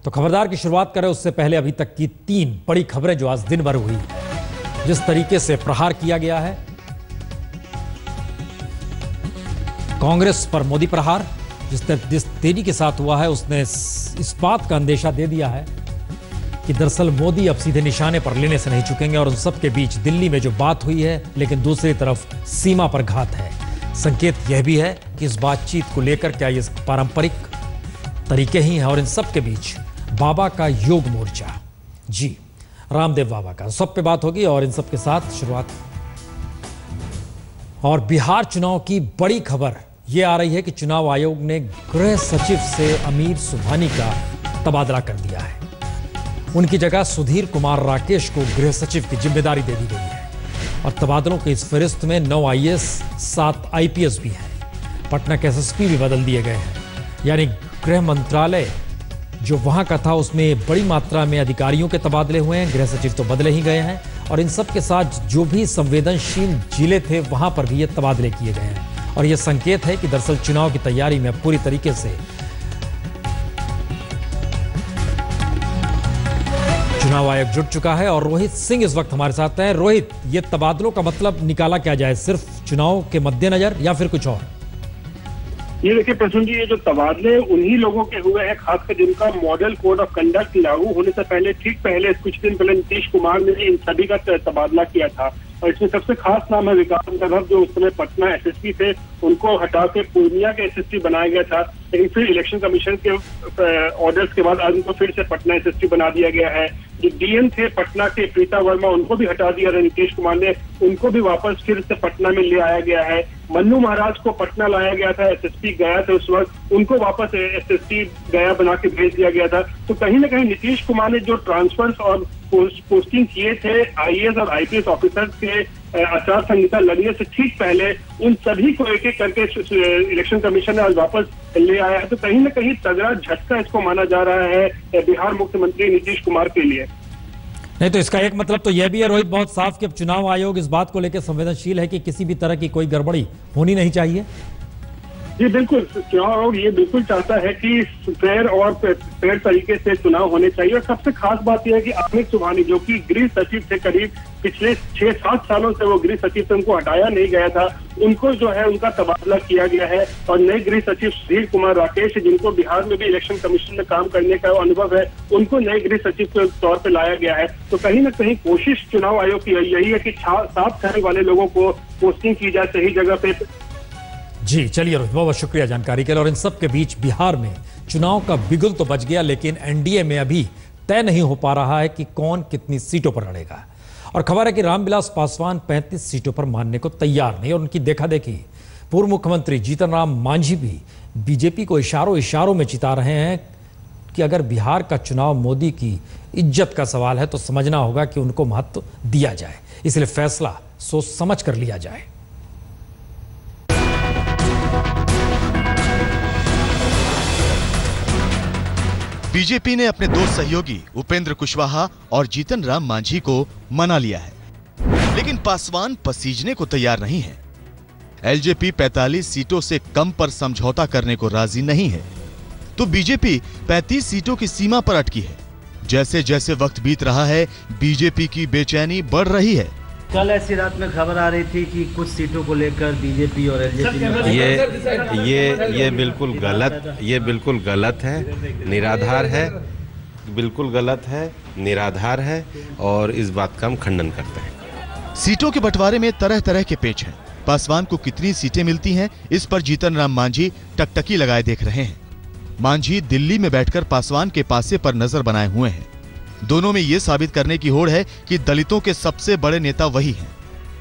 तो खबरदार की शुरुआत करें उससे पहले अभी तक की 3 बड़ी खबरें जो आज दिन भर हुई। जिस तरीके से प्रहार किया गया है, कांग्रेस पर मोदी प्रहार जिस तेजी के साथ हुआ है, उसने इस बात का अंदेशा दे दिया है कि दरअसल मोदी अब सीधे निशाने पर लेने से नहीं चुकेंगे और उन सबके बीच दिल्ली में जो बात हुई है, लेकिन दूसरी तरफ सीमा पर घात है। संकेत यह भी है कि इस बातचीत को लेकर क्या ये पारंपरिक तरीके ही हैं और इन सब के बीच बाबा का योग मोर्चा, जी रामदेव बाबा का, सब पे बात होगी और इन सब के साथ शुरुआत। और बिहार चुनाव की बड़ी खबर यह आ रही है कि चुनाव आयोग ने गृह सचिव से अमीर सुबहानी का तबादला कर दिया है। उनकी जगह सुधीर कुमार राकेश को गृह सचिव की जिम्मेदारी दे दी गई है और तबादलों की इस फहरिस्त में 9 IAS 7 IPS भी हैं। पटना के SSP भी बदल दिए गए हैं, यानी गृह मंत्रालय जो वहां का था उसमें बड़ी मात्रा में अधिकारियों के तबादले हुए हैं। गृह सचिव तो बदले ही गए हैं और इन सब के साथ जो भी संवेदनशील जिले थे वहां पर भी ये तबादले किए गए हैं और यह संकेत है कि दरअसल चुनाव की तैयारी में पूरी तरीके से चुनाव आयोग जुट चुका है। और रोहित सिंह इस वक्त हमारे साथ हैं। रोहित, ये तबादलों का मतलब निकाला क्या जाए, सिर्फ चुनाव के मद्देनजर या फिर कुछ और? ये देखिए प्रसून जी, ये जो तबादले उन्हीं लोगों के हुए हैं खासकर जिनका मॉडल कोड ऑफ कंडक्ट लागू होने से पहले ठीक पहले कुछ दिन पहले नीतीश कुमार ने इन सभी का तबादला किया था। और इसमें सबसे खास नाम है विकास वैभव, जो उस समय पटना SSP थे, उनको हटा के पूर्णिया के SSP बनाया गया था, लेकिन फिर इलेक्शन कमीशन के ऑर्डर्स के बाद आज उनको फिर से पटना SSP बना दिया गया है। जो DM थे पटना के प्रीता वर्मा, उनको भी हटा दिया था नीतीश कुमार ने, उनको भी वापस फिर से पटना में ले आया गया है। मन्नू महाराज को पटना लाया गया था, SSP गया था उस वक्त, उनको वापस SSP गया बना के भेज दिया गया था। तो कहीं ना कहीं नीतीश कुमार ने जो ट्रांसफर्स और पोस्टिंग किए थे IAS और IPS ऑफिसर्स के आचार संहिता लगने से ठीक पहले, उन सभी को एक एक करके इलेक्शन कमीशन ने आज वापस ले आया है। तो कहीं ना कहीं तगड़ा झटका इसको माना जा रहा है बिहार मुख्यमंत्री नीतीश कुमार के लिए। नहीं तो इसका एक मतलब तो यह भी है रोहित बहुत साफ कि अब चुनाव आयोग इस बात को लेकर संवेदनशील है कि किसी भी तरह की कोई गड़बड़ी होनी नहीं चाहिए। जी बिल्कुल, चुनाव आयोग ये बिल्कुल चाहता है कि फेयर तरीके से चुनाव होने चाहिए। और सबसे खास बात यह है कि अमित सुबहानी, जो कि गृह सचिव थे, करीब पिछले 6-7 सालों से वो गृह सचिव से उनको हटाया नहीं गया था, उनको जो है उनका तबादला किया गया है। और नए गृह सचिव सुधीर कुमार राकेश, जिनको बिहार में भी इलेक्शन कमीशन में काम करने का अनुभव है, उनको नए गृह सचिव के तौर पर लाया गया है। तो कहीं ना कहीं कोशिश चुनाव आयोग की यही है कि साफ खैर वाले लोगों को पोस्टिंग की जाए सही जगह पे। जी चलिए रोहित, बहुत शुक्रिया जानकारी के लिए। और इन सब के बीच बिहार में चुनाव का बिगुल तो बच गया, लेकिन NDA में अभी तय नहीं हो पा रहा है कि कौन कितनी सीटों पर लड़ेगा। और खबर है कि रामविलास पासवान 35 सीटों पर मानने को तैयार नहीं और उनकी देखा देखी पूर्व मुख्यमंत्री जीतन राम मांझी भी बीजेपी को इशारों में चिता रहे हैं कि अगर बिहार का चुनाव मोदी की इज्जत का सवाल है तो समझना होगा कि उनको महत्व दिया जाए, इसलिए फैसला सोच समझ कर लिया जाए। बीजेपी ने अपने 2 सहयोगी उपेंद्र कुशवाहा और जीतन राम मांझी को मना लिया है, लेकिन पासवान पसीजने को तैयार नहीं है। LJP 45 सीटों से कम पर समझौता करने को राजी नहीं है, तो बीजेपी 35 सीटों की सीमा पर अटकी है। जैसे जैसे वक्त बीत रहा है, बीजेपी की बेचैनी बढ़ रही है। कल ऐसी रात में खबर आ रही थी कि कुछ सीटों को लेकर बीजेपी और LJP ये बिल्कुल गलत है, निराधार है, बिल्कुल गलत है, निराधार है और इस बात का हम खंडन करते हैं। सीटों के बंटवारे में तरह तरह के पेच हैं। पासवान को कितनी सीटें मिलती हैं, इस पर जीतन राम मांझी टकटकी लगाए देख रहे हैं। मांझी दिल्ली में बैठकर पासवान के पासे पर नजर बनाए हुए हैं। दोनों में यह साबित करने की होड़ है कि दलितों के सबसे बड़े नेता वही हैं।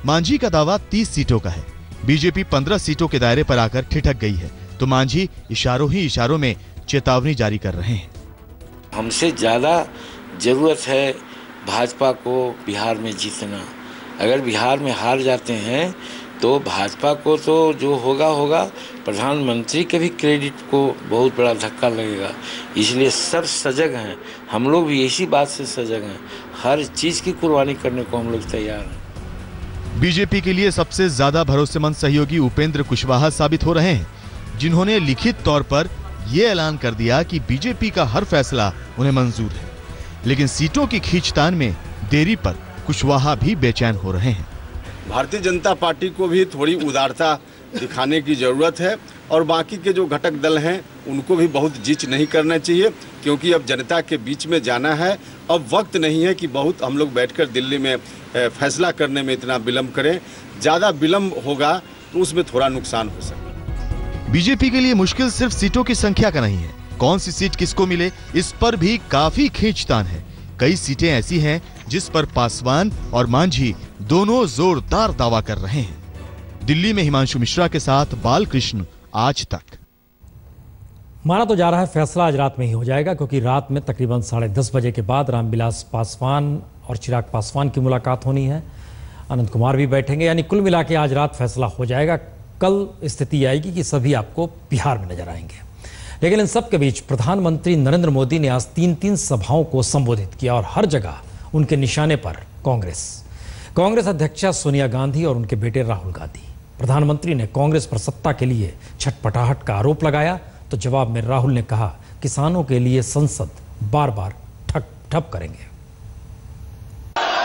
मांझी का दावा 30 सीटों का है। बीजेपी 15 सीटों के दायरे पर आकर ठिठक गई है, तो मांझी इशारों में चेतावनी जारी कर रहे हैं। हमसे ज्यादा जरूरत है भाजपा को बिहार में जीतना। अगर बिहार में हार जाते हैं तो भाजपा को तो जो होगा, प्रधानमंत्री के भी क्रेडिट को बहुत बड़ा धक्का लगेगा। इसलिए सब सजग हैं, हम लोग भी इसी बात से सजग हैं, हर चीज़ की कुर्बानी करने को हम लोग तैयार हैं। बीजेपी के लिए सबसे ज्यादा भरोसेमंद सहयोगी उपेंद्र कुशवाहा साबित हो रहे हैं, जिन्होंने लिखित तौर पर ये ऐलान कर दिया कि बीजेपी का हर फैसला उन्हें मंजूर है। लेकिन सीटों की खींचतान में देरी पर कुशवाहा भी बेचैन हो रहे हैं। भारतीय जनता पार्टी को भी थोड़ी उदारता दिखाने की जरूरत है और बाकी के जो घटक दल हैं उनको भी बहुत जिच नहीं करना चाहिए, क्योंकि अब जनता के बीच में जाना है। अब वक्त नहीं है कि बहुत हम लोग बैठकर दिल्ली में फैसला करने में इतना विलंब करें। ज़्यादा विलंब होगा तो उसमें थोड़ा नुकसान हो सकता है। बीजेपी के लिए मुश्किल सिर्फ सीटों की संख्या का नहीं है, कौन सी सीट किसको मिले इस पर भी काफी खींचतान है। कई सीटें ऐसी हैं जिस पर पासवान और मांझी दोनों जोरदार दावा कर रहे हैं। दिल्ली में हिमांशु मिश्रा के साथ बालकृष्ण, आज तक। माना तो जा रहा है फैसला आज रात में ही हो जाएगा, क्योंकि रात में तकरीबन 10:30 बजे के बाद रामविलास पासवान और चिराग पासवान की मुलाकात होनी है। अनंत कुमार भी बैठेंगे, यानी कुल मिला के आज रात फैसला हो जाएगा। कल स्थिति आएगी कि सभी आपको बिहार में नजर आएंगे। लेकिन इन सब के बीच प्रधानमंत्री नरेंद्र मोदी ने आज 3 सभाओं को संबोधित किया और हर जगह उनके निशाने पर कांग्रेस अध्यक्षा सोनिया गांधी और उनके बेटे राहुल गांधी। प्रधानमंत्री ने कांग्रेस पर सत्ता के लिए छटपटाहट का आरोप लगाया, तो जवाब में राहुल ने कहा किसानों के लिए संसद बार बार ठप करेंगे।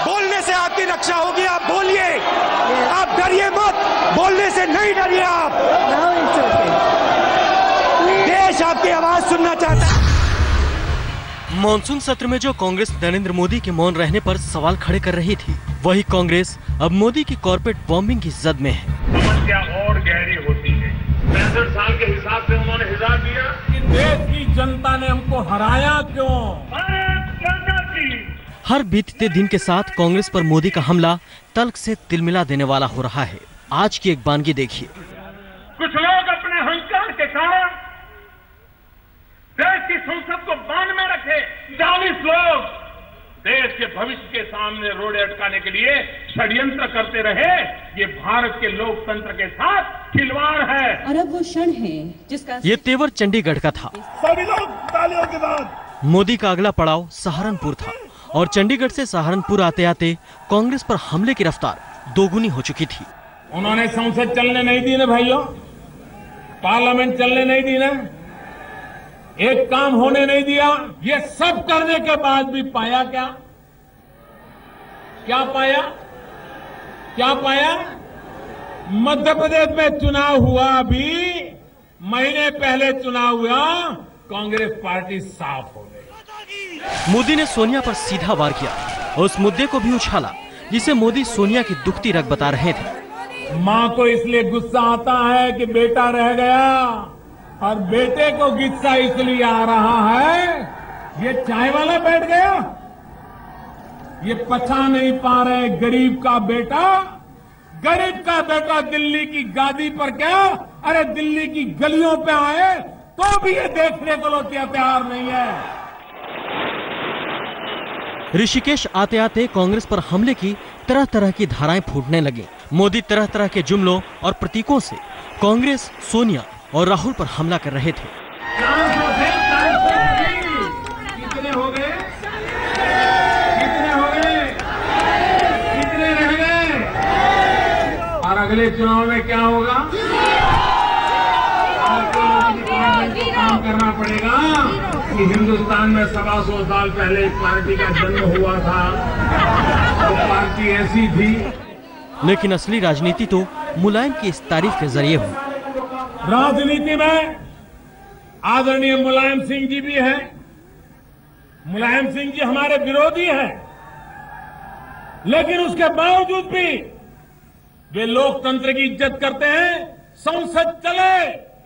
बोलने से आपकी रक्षा होगी, आप बोलिए, आप डरिए मत, बोलने से नहीं डरिए आप। देश आपकी आवाज सुनना चाहता है। मॉनसून सत्र में जो कांग्रेस नरेंद्र मोदी के मौन रहने पर सवाल खड़े कर रही थी, वही कांग्रेस अब मोदी की कॉर्पोरेट बॉम्बिंग की जद में है। समस्या और गहरी होती है। 65 साल के हिसाब से उन्होंने हिसाब दिया कि देश की जनता ने हमको हराया क्यों? हर बीतते दिन के साथ कांग्रेस पर मोदी का हमला तल्ख से तिलमिला देने वाला हो रहा है। आज की एक बानगी देखिए। कुछ लोग अपने अहंकार के कारण देश की संसद को बांध में रखे। 40 लोग देश के भविष्य के सामने रोड़े अटकाने के लिए षड्यंत्र करते रहे। ये भारत के लोकतंत्र के साथ खिलवाड़ है। और अब वो क्षण है जिसका ये तेवर चंडीगढ़ का था। सभी लोग तालियों के बाद मोदी का अगला पड़ाव सहारनपुर था और चंडीगढ़ से सहारनपुर आते आते कांग्रेस पर हमले की रफ्तार दोगुनी हो चुकी थी। उन्होंने संसद चलने नहीं दी ना भाइयों, पार्लियामेंट चलने नहीं दी ना, एक काम होने नहीं दिया। ये सब करने के बाद भी पाया क्या? क्या पाया? मध्य प्रदेश में चुनाव हुआ, अभी महीने पहले चुनाव हुआ, कांग्रेस पार्टी साफ हो गई। मोदी ने सोनिया पर सीधा वार किया, उस मुद्दे को भी उछाला जिसे मोदी सोनिया की दुखती रग बता रहे थे। मां को इसलिए गुस्सा आता है कि बेटा रह गया, और बेटे को गुस्सा इसलिए आ रहा है ये चाय वाला बैठ गया, ये पचा नहीं पा रहे। गरीब का बेटा दिल्ली की गादी पर क्या, अरे दिल्ली की गलियों पे आए तो भी ये देखने को लोग तैयार नहीं है। ऋषिकेश आते आते कांग्रेस पर हमले की तरह तरह की धाराएं फूटने लगी। मोदी तरह तरह के जुमलों और प्रतीकों से कांग्रेस, सोनिया और राहुल पर हमला कर रहे थे। कितने हो गए? कितने रह गए? और अगले चुनाव में क्या होगा? आपको काम करना पड़ेगा कि हिंदुस्तान में 125 साल पहले एक पार्टी का जन्म हुआ था, वो पार्टी ऐसी थी। लेकिन असली राजनीति तो मुलायम की इस तारीफ के जरिए हुई। राजनीति में आदरणीय मुलायम सिंह जी भी हैं। मुलायम सिंह जी हमारे विरोधी हैं, लेकिन उसके बावजूद भी वे लोकतंत्र की इज्जत करते हैं। संसद चले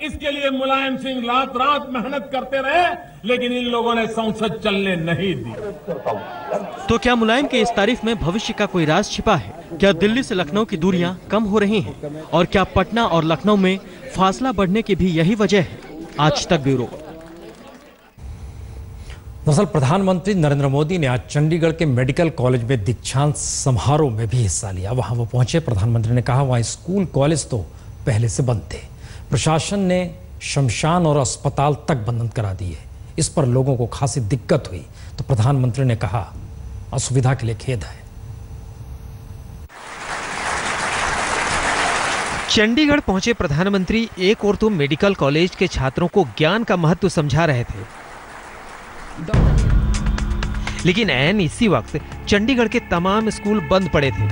इसके लिए मुलायम सिंह रात रात मेहनत करते रहे, लेकिन इन लोगों ने संसद चलने नहीं दी। तो क्या मुलायम के इस तारीफ में भविष्य का कोई राज छिपा है? क्या दिल्ली से लखनऊ की दूरियां कम हो रही हैं? और क्या पटना और लखनऊ में फासला बढ़ने की भी यही वजह है? आज तक ब्यूरो। दरअसल प्रधानमंत्री नरेंद्र मोदी ने आज चंडीगढ़ के मेडिकल कॉलेज में दीक्षांत समारोह में भी हिस्सा लिया। वहां वो पहुंचे। प्रधानमंत्री ने कहा वहां स्कूल कॉलेज तो पहले से बंद थे, प्रशासन ने शमशान और अस्पताल तक बंद करा दिए। इस पर लोगों को खासी दिक्कत हुई, तो प्रधानमंत्री ने कहा असुविधा के लिए खेद है। चंडीगढ़ पहुंचे प्रधानमंत्री एक और तो मेडिकल कॉलेज के छात्रों को ज्ञान का महत्व समझा रहे थे, लेकिन ऐन इसी वक्त चंडीगढ़ के तमाम स्कूल बंद पड़े थे।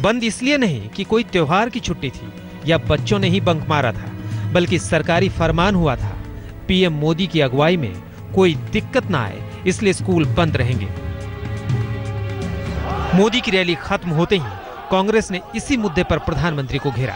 बंद इसलिए नहीं कि कोई त्योहार की छुट्टी थी या बच्चों ने ही बंक मारा था, बल्कि सरकारी फरमान हुआ था, पीएम मोदी की अगुवाई में कोई दिक्कत ना आए इसलिए स्कूल बंद रहेंगे। मोदी की रैली खत्म होते ही कांग्रेस ने इसी मुद्दे पर प्रधानमंत्री को घेरा।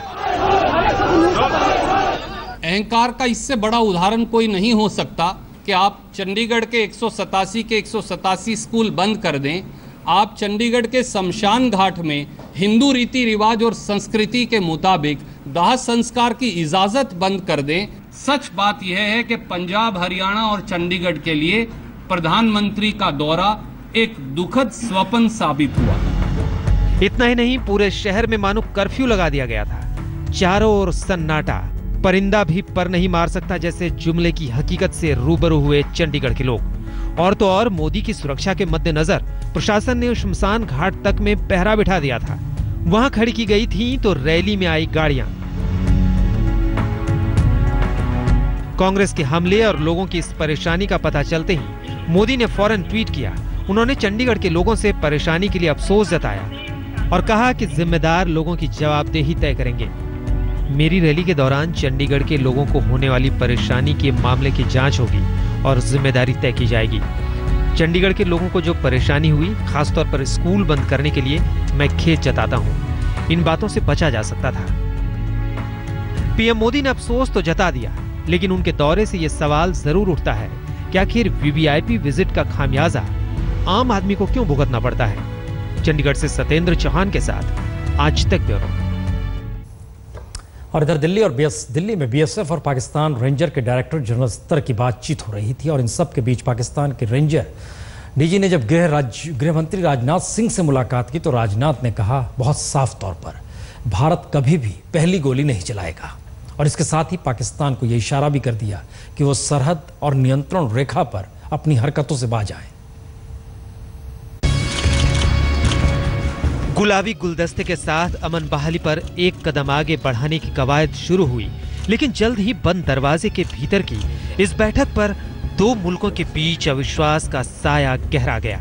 अहंकार का इससे बड़ा उदाहरण कोई नहीं हो सकता कि आप चंडीगढ़ के 187 के 187 स्कूल बंद कर दें, आप चंडीगढ़ के शमशान घाट में हिंदू रीति रिवाज और संस्कृति के मुताबिक दाह संस्कार की इजाजत बंद कर दें। सच बात यह है कि पंजाब, हरियाणा और चंडीगढ़ के लिए प्रधानमंत्री का दौरा एक दुखद स्वप्न साबित हुआ। इतना ही नहीं, पूरे शहर में मानो कर्फ्यू लगा दिया गया था। चारों ओर सन्नाटा, परिंदा भी पर नहीं मार सकता जैसे जुमले की हकीकत से रूबरू हुए चंडीगढ़ के लोग। और तो और मोदी की सुरक्षा के मद्देनजर प्रशासन ने शमशान घाट तक में पहरा बिठा दिया था। वहां खड़ी की गई थी तो रैली में आई गाड़ियां। कांग्रेस के हमले और लोगों की इस परेशानी का पता चलते ही मोदी ने फौरन ट्वीट किया। उन्होंने चंडीगढ़ के लोगों से परेशानी के लिए अफसोस जताया और कहा कि जिम्मेदार लोगों की जवाबदेही तय करेंगे। मेरी रैली के दौरान चंडीगढ़ के लोगों को होने वाली परेशानी के मामले की जांच होगी और जिम्मेदारी तय की जाएगी। चंडीगढ़ के लोगों को जो परेशानी हुई, खासतौर पर स्कूल बंद करने के लिए, मैं खेद जताता हूं। इन बातों से बचा जा सकता था। पीएम मोदी ने अफसोस तो जता दिया, लेकिन उनके दौरे से यह सवाल जरूर उठता है कि आखिर वीवीआईपी विजिट का खामियाजा आम आदमी को क्यों भुगतना पड़ता है। चंडीगढ़ से सत्येंद्र चौहान के साथ आज तक ब्यूरो। और इधर दिल्ली में बीएसएफ और पाकिस्तान रेंजर के डायरेक्टर जनरल स्तर की बातचीत हो रही थी और इन सब के बीच पाकिस्तान के रेंजर डीजी ने जब गृह मंत्री राजनाथ सिंह से मुलाकात की तो राजनाथ ने कहा बहुत साफ तौर पर, भारत कभी भी पहली गोली नहीं चलाएगा। और इसके साथ ही पाकिस्तान को यह इशारा भी कर दिया कि वो सरहद और नियंत्रण रेखा पर अपनी हरकतों से बाज आए। गुलाबी गुलदस्ते के साथ अमन बहाली पर एक कदम आगे बढ़ाने की कवायद शुरू हुई, लेकिन जल्द ही बंद दरवाजे के भीतर की इस बैठक पर दो मुल्कों के बीच अविश्वास का साया गहरा गया।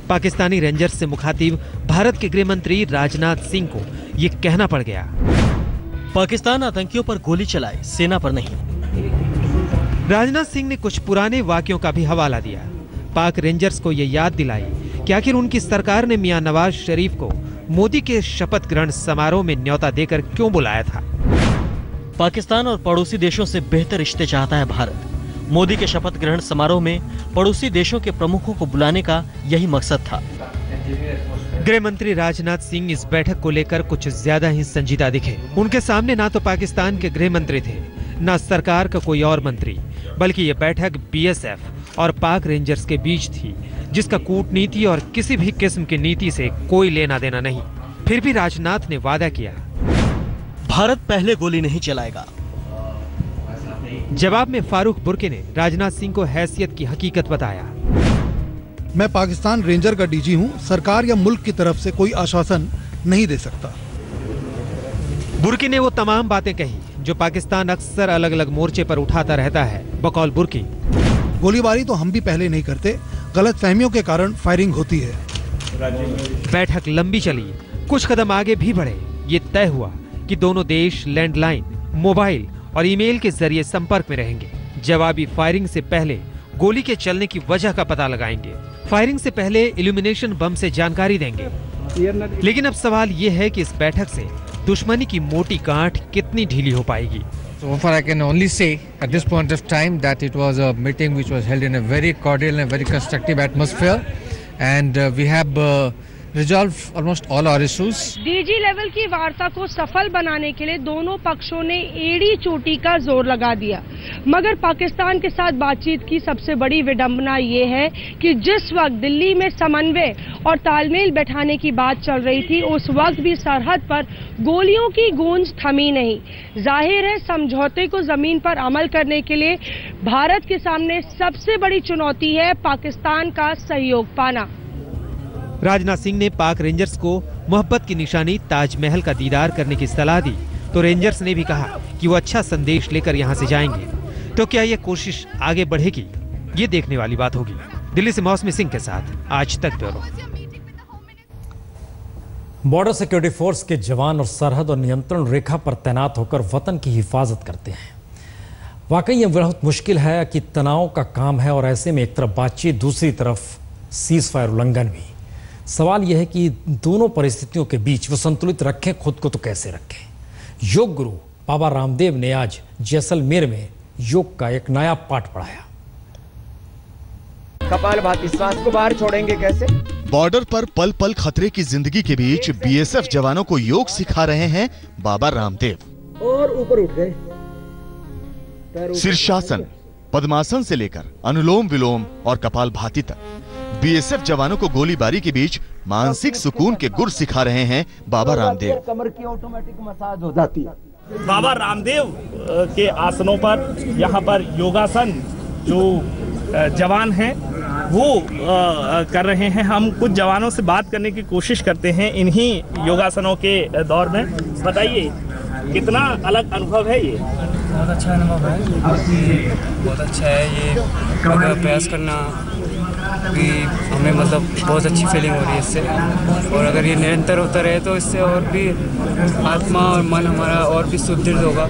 पाकिस्तानी रेंजर्स से मुखातिब भारत के गृह मंत्री राजनाथ सिंह को ये कहना पड़ गया, पाकिस्तान आतंकियों पर गोली चलाए, सेना पर नहीं। राजनाथ सिंह ने कुछ पुराने वाक्यों का भी हवाला दिया। पाक रेंजर्स को ये याद दिलाई कि आखिर उनकी सरकार ने मियां नवाज शरीफ को मोदी के शपथ ग्रहण समारोह में न्योता देकर क्यों बुलाया था। पाकिस्तान और पड़ोसी देशों से बेहतर रिश्ते चाहता है भारत। मोदी के शपथ ग्रहण समारोह में पड़ोसी देशों के प्रमुखों को बुलाने का यही मकसद था। गृह मंत्री राजनाथ सिंह इस बैठक को लेकर कुछ ज्यादा ही संजीदा दिखे। उनके सामने ना तो पाकिस्तान के गृह मंत्री थे, ना सरकार का कोई और मंत्री, बल्कि ये बैठक बीएसएफ और पाक रेंजर्स के बीच थी, जिसका कूटनीति और किसी भी किस्म की नीति से कोई लेना देना नहीं। फिर भी राजनाथ ने वादा किया, भारत पहले गोली नहीं चलाएगा। जवाब में फारूक बुर्की ने राजनाथ सिंह को हैसियत की हकीकत बताया। मैं पाकिस्तान रेंजर का डीजी हूं, सरकार या मुल्क की तरफ से कोई आश्वासन नहीं दे सकता। बुर्की ने वो तमाम बातें कही जो पाकिस्तान अक्सर अलग अलग मोर्चे पर उठाता रहता है। बकौल बुर्की, गोलीबारी तो हम भी पहले नहीं करते, गलत फहमियों के कारण फायरिंग होती है। बैठक लंबी चली, कुछ कदम आगे भी बढ़े। ये तय हुआ कि दोनों देश लैंडलाइन, मोबाइल और ईमेल के जरिए संपर्क में रहेंगे। जवाबी फायरिंग से पहले गोली के चलने की वजह का पता लगाएंगे। फायरिंग से पहले इल्यूमिनेशन बम से जानकारी देंगे। लेकिन अब सवाल ये है कि इस बैठक से दुश्मनी की मोटी गांठ कितनी ढीली हो पाएगी। So far I can only say at this point of time that it was a meeting which was held in a very cordial and very constructive atmosphere, and we have resolved almost all our issues. DG level की वार्ता को सफल बनाने के लिए दोनों पक्षों ने एड़ी चोटी का जोर लगा दिया, मगर पाकिस्तान के साथ बातचीत की सबसे बड़ी विडंबना ये है कि जिस वक्त दिल्ली में समन्वय और तालमेल बैठाने की बात चल रही थी, उस वक्त भी सरहद पर गोलियों की गूंज थमी नहीं। जाहिर है समझौते को जमीन पर अमल करने के लिए भारत के सामने सबसे बड़ी चुनौती है पाकिस्तान का सहयोग पाना। राजनाथ सिंह ने पाक रेंजर्स को मोहब्बत की निशानी ताजमहल का दीदार करने की सलाह दी तो रेंजर्स ने भी कहा कि वो अच्छा संदेश लेकर यहाँ से जाएंगे। तो क्या ये कोशिश आगे बढ़ेगी, ये देखने वाली बात होगी। दिल्ली से मौसमी सिंह के साथ आज तक ब्यूरो। बॉर्डर सिक्योरिटी फोर्स के जवान और सरहद और नियंत्रण रेखा पर तैनात होकर वतन की हिफाजत करते हैं। वाकई ये बहुत मुश्किल है कि तनाव का काम है और ऐसे में एक तरफ बातचीत, दूसरी तरफ सीज फायर उल्लंघन भी। सवाल यह है कि दोनों परिस्थितियों के बीच वो संतुलित रखें खुद को तो कैसे रखें। योग गुरु बाबा रामदेव ने आज जैसलमेर में योग का एक नया पाठ पढ़ाया। कपालभाति श्वास को बाहर छोड़ेंगे कैसे? बॉर्डर पर पल पल खतरे की जिंदगी के बीच बीएसएफ जवानों को योग सिखा रहे हैं बाबा रामदेव। और ऊपर उठ गए। शीर्षासन, पद्मासन से लेकर अनुलोम विलोम और कपालभाति तक बीएसएफ जवानों को गोलीबारी के बीच मानसिक सुकून के गुर सिखा रहे हैं बाबा रामदेव। कमर की ऑटोमेटिक मसाज हो जाती है। बाबा रामदेव के आसनों पर यहाँ पर योगासन जो जवान हैं वो कर रहे हैं। हम कुछ जवानों से बात करने की कोशिश करते हैं इन्हीं योगासनों के दौर में। बताइए कितना अलग अनुभव है ये? बहुत अच्छा अनुभव है, बहुत अच्छा है ये अभ्यास करना भी हमें, मतलब बहुत अच्छी फीलिंग हो रही है इससे। और अगर ये निरंतर होता रहे तो इससे और भी आत्मा और मन हमारा और भी सुदृढ़ होगा।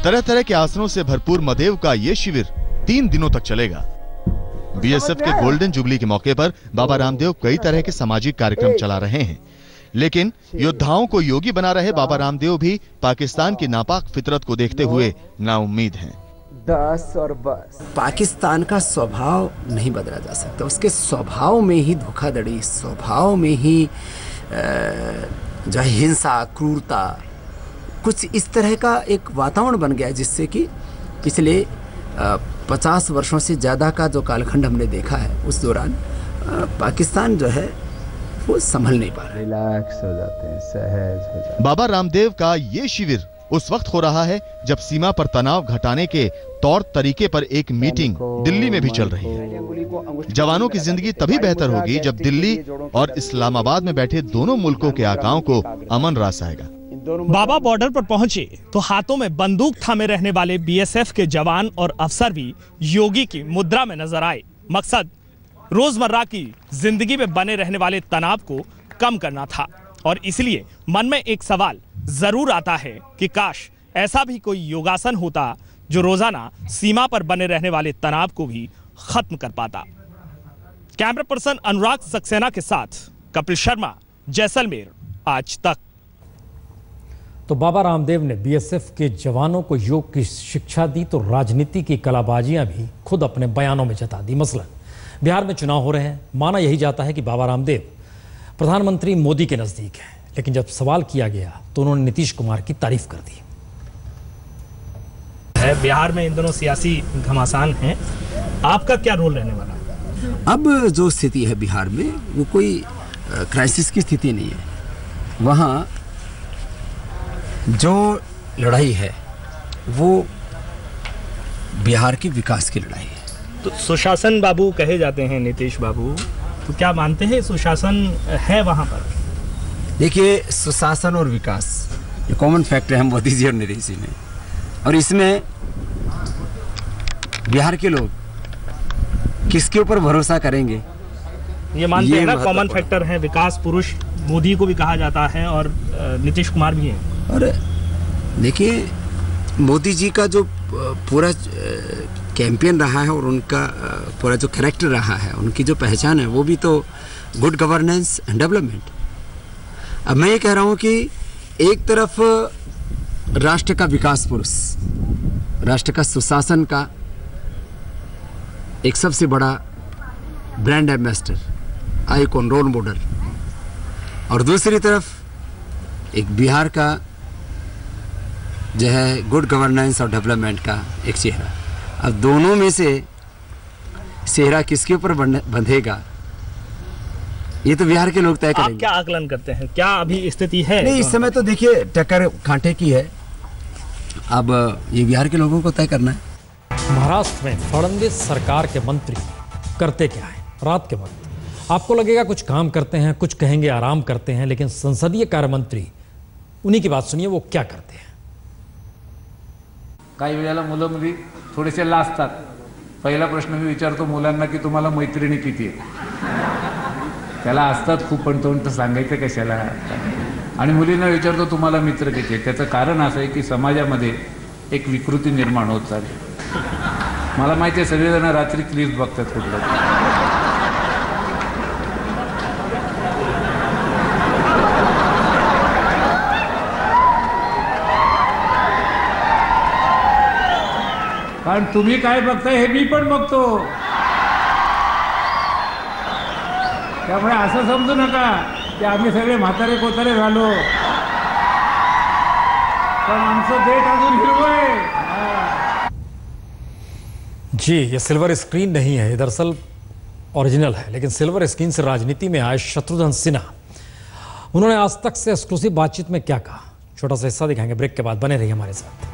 तरह तरह के आसनों से भरपूर मदेव का ये शिविर 3 दिनों तक चलेगा। बीएसएफ के गोल्डन जुबली के मौके पर बाबा रामदेव कई तरह के सामाजिक कार्यक्रम चला रहे हैं, लेकिन योद्धाओं को योगी बना रहे बाबा रामदेव भी पाकिस्तान की नापाक फितरत को देखते हुए नाउम्मीद हैं। 10 और बस। पाकिस्तान का स्वभाव नहीं बदला जा सकता। उसके स्वभाव में ही धोखाधड़ी, स्वभाव में ही जो हिंसा, क्रूरता, कुछ इस तरह का एक वातावरण बन गया जिससे कि पिछले 50 वर्षों से ज़्यादा का जो कालखंड हमने देखा है उस दौरान पाकिस्तान जो है वो संभल नहीं पा रहा। रिलैक्स हो जाते हैं, सहज हो जाते हैं। बाबा रामदेव का ये शिविर उस वक्त हो रहा है जब सीमा पर तनाव घटाने के तौर तरीके पर एक मीटिंग दिल्ली में भी चल रही है। जवानों की जिंदगी तभी बेहतर होगी जब दिल्ली और इस्लामाबाद में बैठे दोनों मुल्कों के आकाओं को अमन रास आएगा। बाबा बॉर्डर पर पहुंचे तो हाथों में बंदूक थामे रहने वाले बीएसएफ के जवान और अफसर भी योगी की मुद्रा में नजर आए। मकसद रोजमर्रा की जिंदगी में बने रहने वाले तनाव को कम करना था। और इसलिए मन में एक सवाल जरूर आता है कि काश ऐसा भी कोई योगासन होता जो रोजाना सीमा पर बने रहने वाले तनाव को भी खत्म कर पाता। कैमरा पर्सन अनुराग सक्सेना के साथ कपिल शर्मा, जैसलमेर, आज तक। तो बाबा रामदेव ने बीएसएफ के जवानों को योग की शिक्षा दी तो राजनीति की कलाबाजियां भी खुद अपने बयानों में जता दी। मसलन बिहार में चुनाव हो रहे हैं, माना यही जाता है कि बाबा रामदेव प्रधानमंत्री मोदी के नजदीक हैं, लेकिन जब सवाल किया गया तो उन्होंने नीतीश कुमार की तारीफ कर दी। बिहार में इन दोनों सियासी घमासान हैं, आपका क्या रोल रहने वाला है? अब जो स्थिति है बिहार में वो कोई क्राइसिस की स्थिति नहीं है। वहाँ जो लड़ाई है वो बिहार के विकास की लड़ाई है। तो सुशासन बाबू कहे जाते हैं नीतीश बाबू, तो क्या मानते हैं सुशासन है वहाँ पर? देखिए, सुशासन और विकास ये कॉमन फैक्टर है मोदी जी और नीतीश जी में, और इसमें बिहार के लोग किसके ऊपर भरोसा करेंगे ये मानते हैं ना। कॉमन फैक्टर है, विकास पुरुष मोदी को भी कहा जाता है और नीतीश कुमार भी हैं। और देखिए, मोदी जी का जो पूरा कैंपेन रहा है और उनका पूरा जो कैरेक्टर रहा है, उनकी जो पहचान है वो भी तो गुड गवर्नेंस एंड डेवलपमेंट। अब मैं ये कह रहा हूँ कि एक तरफ राष्ट्र का विकास पुरुष, राष्ट्र का सुशासन का एक सबसे बड़ा brand ambassador, icon, role model, और दूसरी तरफ एक बिहार का जो है गुड गवर्नेंस और डेवलपमेंट का एक चेहरा। अब दोनों में से चेहरा किसके ऊपर बंधेगा ये तो बिहार के लोग तय करेंगे। आप क्या आकलन करते हैं, क्या अभी स्थिति है? नहीं, इस समय तो देखिए टक्कर कांटे की है, अब ये बिहार के लोगों को तय करना है। महाराष्ट्र में फडणवीस सरकार के मंत्री करते क्या है? रात के वक्त आपको लगेगा कुछ काम करते हैं, कुछ कहेंगे आराम करते हैं, लेकिन संसदीय कार्य मंत्री, उन्हीं की बात सुनिए वो क्या करते हैं। काही वेळेला मुलं मुली थोडेसे लाजतात. पहिला प्रश्न मी विचारतो मुलांना की तुम्हाला मैत्रिणी किती आहेत. त्याला असतात खूप, पण तो सांगायचं कशाला. आणि मुलींना विचारतो तुम्हाला मित्र किती आहेत. त्याचं कारण असं आहे की समाजामध्ये एक विकृती निर्माण होत चालली. मला माहिती आहे सगळेजण रात्री क्लिप बघतात कुठलं. कारण तुम्ही काय बघताय हे मी पण बघतो. त्यामुळे असं समजू नका की आम्ही सगळे म्हातारे कोतारे झालो, पण आमचं देश अजून हिरवं आहे. जी, ये सिल्वर स्क्रीन नहीं है, दरअसल ओरिजिनल है, लेकिन सिल्वर स्क्रीन से राजनीति में आए शत्रुघ्न सिन्हा, उन्होंने आज तक से एक्सक्लूसिव बातचीत में क्या कहा, छोटा सा हिस्सा दिखाएंगे ब्रेक के बाद। बने रहिए हमारे साथ।